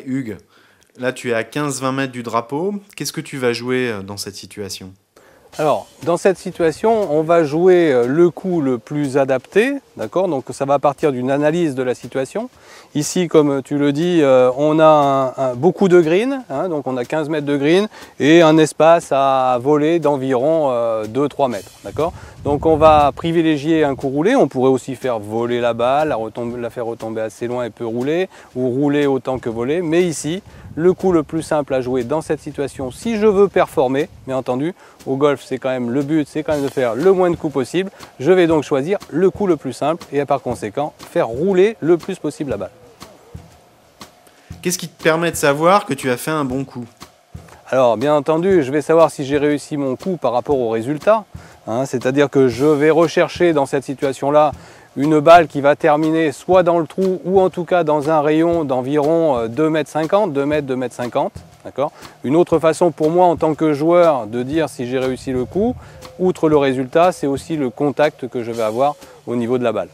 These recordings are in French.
Hugues. Là, tu es à 15-20 mètres du drapeau. Qu'est-ce que tu vas jouer dans cette situation? Alors, dans cette situation, on va jouer le coup le plus adapté, d'accord? Donc ça va partir d'une analyse de la situation. Ici, comme tu le dis, on a beaucoup de green, hein, donc on a 15 mètres de green et un espace à voler d'environ 2-3 mètres, d'accord? Donc on va privilégier un coup roulé. On pourrait aussi faire voler la balle, la faire retomber assez loin et peu rouler, ou rouler autant que voler. Mais ici, le coup le plus simple à jouer dans cette situation, si je veux performer, bien entendu, au golf c'est quand même le but, c'est quand même de faire le moins de coups possible. Je vais donc choisir le coup le plus simple et par conséquent faire rouler le plus possible la balle. Qu'est-ce qui te permet de savoir que tu as fait un bon coup? Alors bien entendu, je vais savoir si j'ai réussi mon coup par rapport au résultat, hein, c'est-à-dire que je vais rechercher dans cette situation-là une balle qui va terminer soit dans le trou ou en tout cas dans un rayon d'environ 2,50 m, 2 mètres, 2,50 m. D'accord. Une autre façon pour moi en tant que joueur de dire si j'ai réussi le coup, outre le résultat, c'est aussi le contact que je vais avoir au niveau de la balle.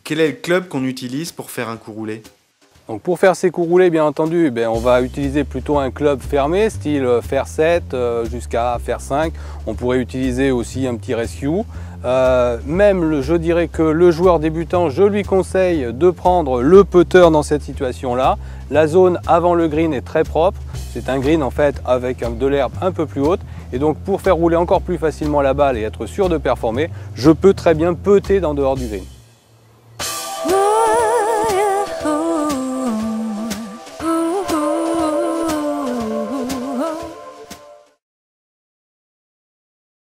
Quel est le club qu'on utilise pour faire un coup roulé? Donc pour faire ces coups roulés, bien entendu, on va utiliser plutôt un club fermé, style fer 7 jusqu'à fer 5. On pourrait utiliser aussi un petit rescue. Je dirais que le joueur débutant, je lui conseille de prendre le putter dans cette situation-là. La zone avant le green est très propre. C'est un green en fait avec de l'herbe un peu plus haute. Et donc pour faire rouler encore plus facilement la balle et être sûr de performer, je peux très bien putter en dehors du green.